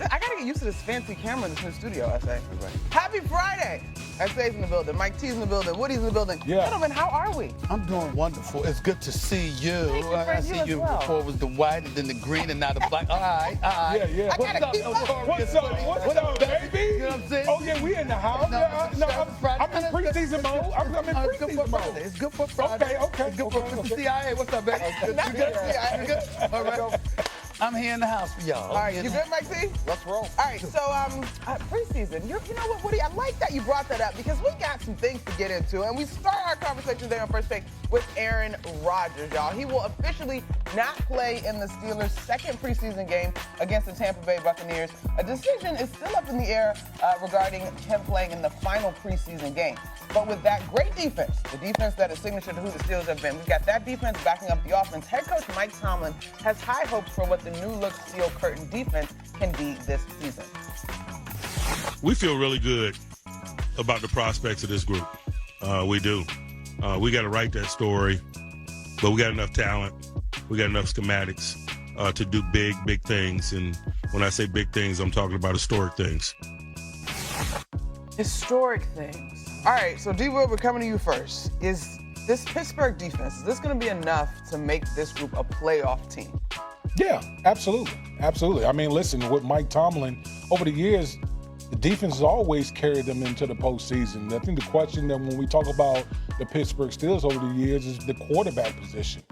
I gotta get used to this fancy camera in this new studio, S.A. Right. Happy Friday! S.A.'s in the building, Mike T's in the building, Woody's in the building. Yeah. Gentlemen, how are we? I'm doing wonderful. It's good to see you. Thank you, I friend. see You as you well. before it was the white and then the green and now the black. All right, all right. Yeah. I gotta keep up. What's up, baby? You know what I'm saying? Oh, yeah, we in the house. No, I'm in preseason mode. I'm in It's good for preseason Friday. mode. It's good for Friday. Okay. It's good for Mr. CIA. What's up, baby? You good? CIA, you good? All right. I'm here in the house for y'all. All right, you good, Mike T? Let's roll. All right, so preseason, you know what, Woody? I like that you brought that up because we got some things to get into, and we start our conversation today on First Take with Aaron Rodgers, y'all. He will officially not play in the Steelers' second preseason game against the Tampa Bay Buccaneers. A decision is still up in the air regarding him playing in the final preseason game. But with that great defense, the defense that is signature to who the Steelers have been, we've got that defense backing up the offense. Head coach Mike Tomlin has high hopes for what the new look steel curtain defense can be this season. We feel really good about the prospects of this group. We do. We got to write that story, but we got enough talent. We got enough schematics to do big things. And when I say big things, I'm talking about historic things. Historic things. All right, so D. Will, we're coming to you first. Is this Pittsburgh defense, is this going to be enough to make this group a playoff team? Yeah, absolutely. I mean, listen, with Mike Tomlin, over the years, the defense has always carried them into the postseason. I think the question that when we talk about the Pittsburgh Steelers over the years is the quarterback position.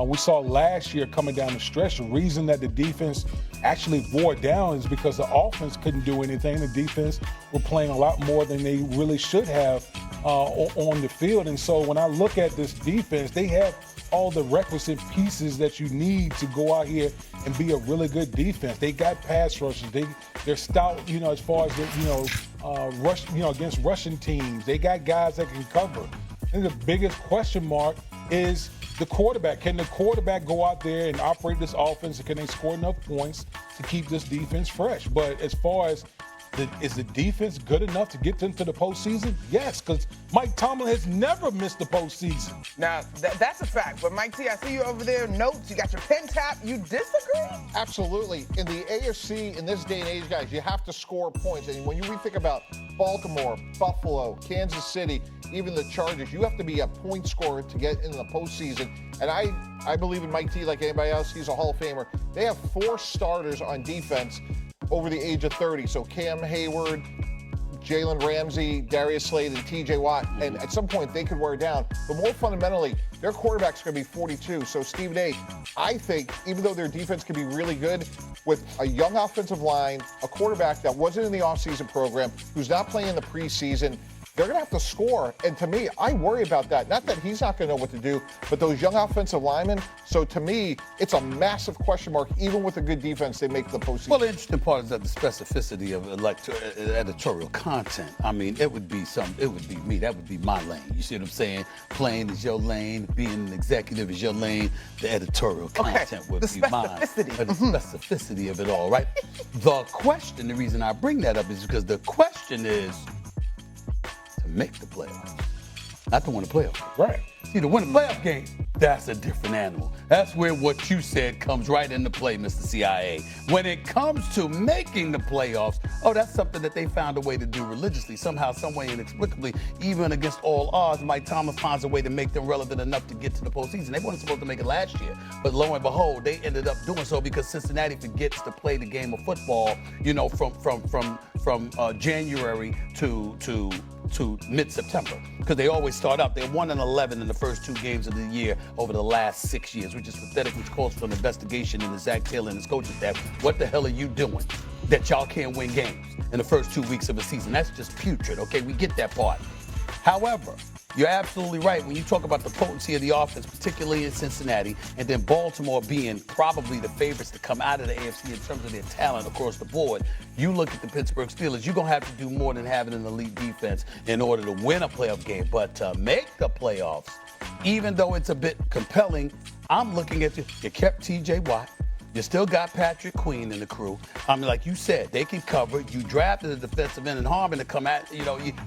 We saw last year coming down the stretch, the reason that the defense actually wore down is because the offense couldn't do anything. The defense were playing a lot more than they really should have on the field. And so when I look at this defense, they have all the requisite pieces that you need to go out here and be a really good defense. They got pass rushers. They're stout, as far as rush, against rushing teams. They got guys that can cover. I think the biggest question mark is the quarterback. Can the quarterback go out there and operate this offense, and can they score enough points to keep this defense fresh? But as far as is the defense good enough to get them to the postseason? Yes, because Mike Tomlin has never missed the postseason. Now, that's a fact. But Mike T, I see you over there, notes, you got your pen tap. You disagree? Absolutely. In the AFC, in this day and age, guys, you have to score points. And when we think about Baltimore, Buffalo, Kansas City, even the Chargers, you have to be a point scorer to get into the postseason. And I believe in Mike T like anybody else. He's a Hall of Famer. They have 4 starters on defense over the age of 30. So Cam Hayward, Jalen Ramsey, Darius Slade, and T.J. Watt. And at some point, they could wear down. But more fundamentally, their quarterback's going to be 42. So Stephen A., I think, even though their defense can be really good, with a young offensive line, a quarterback that wasn't in the offseason program, who's not playing in the preseason, they're going to have to score. And to me, I worry about that. Not that he's not going to know what to do, but those young offensive linemen. So to me, it's a massive question mark. Even with a good defense, they make the postseason. Well, the interesting part is that the specificity of editorial content. I mean, it would be me. That would be my lane. You see what I'm saying? Playing is your lane. Being an executive is your lane. The editorial content would be mine. Specificity. The specificity of it all, right? The reason I bring that up is because the question is, to make the playoffs, not to win a playoff game. Right. See, to win a playoff game, that's a different animal. That's where what you said comes right into play, Mr. CIA. When it comes to making the playoffs, that's something that they found a way to do religiously. Somehow, some way, inexplicably, even against all odds, Mike Tomlin finds a way to make them relevant enough to get to the postseason. They weren't supposed to make it last year, but lo and behold, they ended up doing so because Cincinnati forgets to play the game of football, from January to mid-September, because they always start out. They're 1-11 in the first 2 games of the year over the last 6 years, which is pathetic, which calls for an investigation into Zach Taylor and his coaching staff. What the hell are you doing that y'all can't win games in the first 2 weeks of a season? That's just putrid, okay? We get that part. However, you're absolutely right. When you talk about the potency of the offense, particularly in Cincinnati, and then Baltimore being probably the favorites to come out of the AFC in terms of their talent across the board, you look at the Pittsburgh Steelers, you're going to have to do more than having an elite defense in order to win a playoff game. But to make the playoffs, even though it's a bit compelling, I'm looking at you. You kept T.J. Watt. You still got Patrick Queen in the crew. I mean, like you said, they can cover. You drafted a defensive end in Harmon to come at,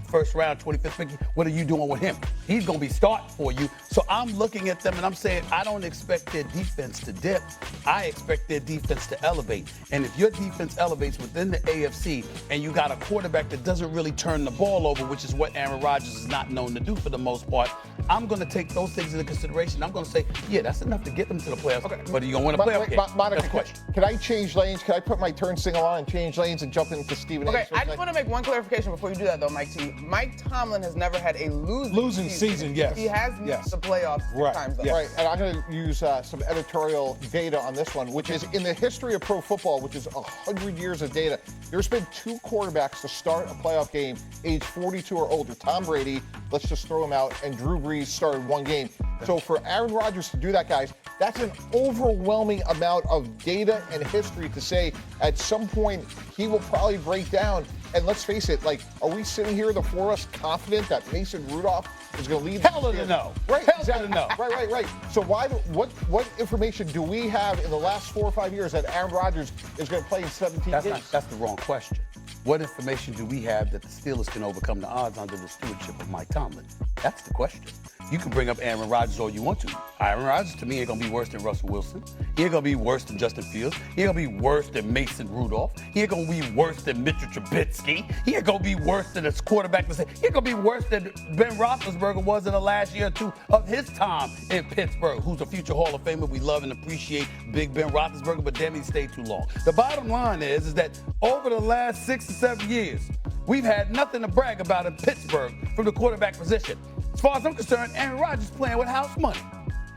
first round, 25th pick. What are you doing with him? He's going to be starting for you. So I'm looking at them and I'm saying, I don't expect their defense to dip. I expect their defense to elevate. And if your defense elevates within the AFC and you got a quarterback that doesn't really turn the ball over, which is what Aaron Rodgers is not known to do for the most part, I'm going to take those things into consideration. I'm going to say, yeah, that's enough to get them to the playoffs. Okay. But are you going to win a playoff game? Monica, That's the question. can I change lanes? Can I put my turn signal on and change lanes and jump into Stephen A? Okay, I just want to make one clarification before you do that, though, Mike T. Mike Tomlin has never had a losing season. Yes. He has missed the playoffs 6 times, though. Yes. Right, and I'm going to use some editorial data on this one, which is in the history of pro football, which is 100 years of data, there's been 2 quarterbacks to start a playoff game age 42 or older. Tom Brady, let's just throw him out, and Drew Brees started 1 game. So for Aaron Rodgers to do that, guys, that's an overwhelming amount of data and history to say at some point he will probably break down. And let's face it, are we sitting here, the 4 of us, confident that Mason Rudolph is going to lead? Hell of a no. Right. Hell of a no. Right. So what information do we have in the last 4 or 5 years that Aaron Rodgers is going to play in 17 games? That's the wrong question. What information do we have that the Steelers can overcome the odds under the stewardship of Mike Tomlin? That's the question. You can bring up Aaron Rodgers all you want to. Aaron Rodgers, to me, ain't going to be worse than Russell Wilson. He ain't going to be worse than Justin Fields. He ain't going to be worse than Mason Rudolph. He ain't going to be worse than Mitchell Trubisky. He ain't going to be worse than a quarterback. He ain't going to be worse than Ben Roethlisberger was in the last year or 2 of his time in Pittsburgh, who's a future Hall of Famer. We love and appreciate Big Ben Roethlisberger, but damn, he stayed too long. The bottom line is that over the last 6 to 7 years, we've had nothing to brag about in Pittsburgh from the quarterback position. As far as I'm concerned, Aaron Rodgers playing with house money.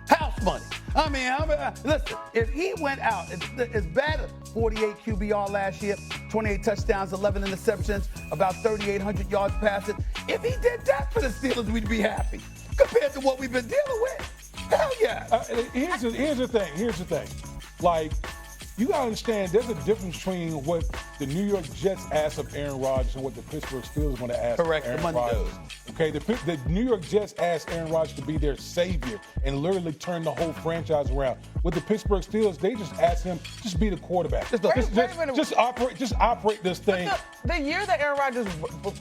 House money. I mean, listen, if he went out, it's bad as 48 QBR last year, 28 touchdowns, 11 interceptions, about 3,800 yards passing. If he did that for the Steelers, we'd be happy compared to what we've been dealing with. Hell yeah. Here's the thing. You got to understand, there's a difference between what the New York Jets ask of Aaron Rodgers and what the Pittsburgh Steelers want to ask of Aaron Rodgers. Okay, the New York Jets asked Aaron Rodgers to be their savior and literally turn the whole franchise around. With the Pittsburgh Steelers, they just asked him, just be the quarterback. Just operate this thing. The year that Aaron Rodgers,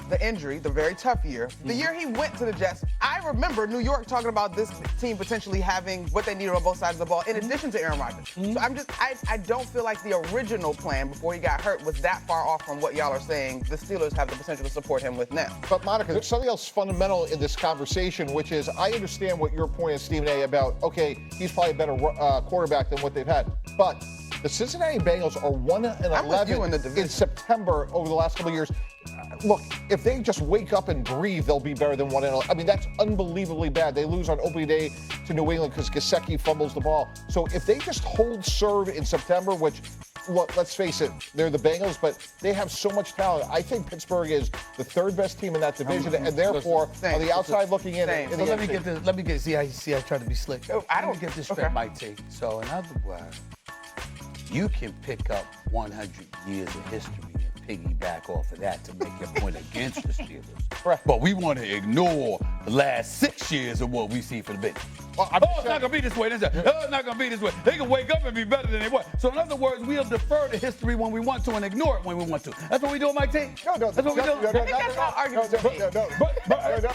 the injury, the very tough year, the year he went to the Jets, I remember New York talking about this team potentially having what they needed on both sides of the ball in addition to Aaron Rodgers. So I don't feel like the original plan before he got hurt was that far off from what y'all are saying the Steelers have the potential to support him with now. But Monica, there's something else fundamental in this conversation, which is I understand what your point is, Stephen A, about, okay, he's probably a better quarterback than what they've had. But the Cincinnati Bengals are 1-11 in September over the last couple of years. Look, if they just wake up and breathe, they'll be better than 1-11. I mean, that's unbelievably bad. They lose on opening day to New England because Gesicki fumbles the ball. So if they just hold serve in September, which, look, let's face it, they're the Bengals, but they have so much talent. I think Pittsburgh is the 3rd best team in that division, and therefore, on the outside looking in. So let me get this. Let me get. See, I try to be slick. I don't get this straight, Mike T. So in other words, you can pick up 100 years of history and piggyback off of that to make your point against the Steelers. Right. But we want to ignore the last 6 years of what we see for the Bengals. It's not going to be this way. It's not going to be this way. They can wake up and be better than they were. So in other words, we'll defer to history when we want to and ignore it when we want to. That's what we do, Mike T. No, that's what we do. I think that's how arguments are made.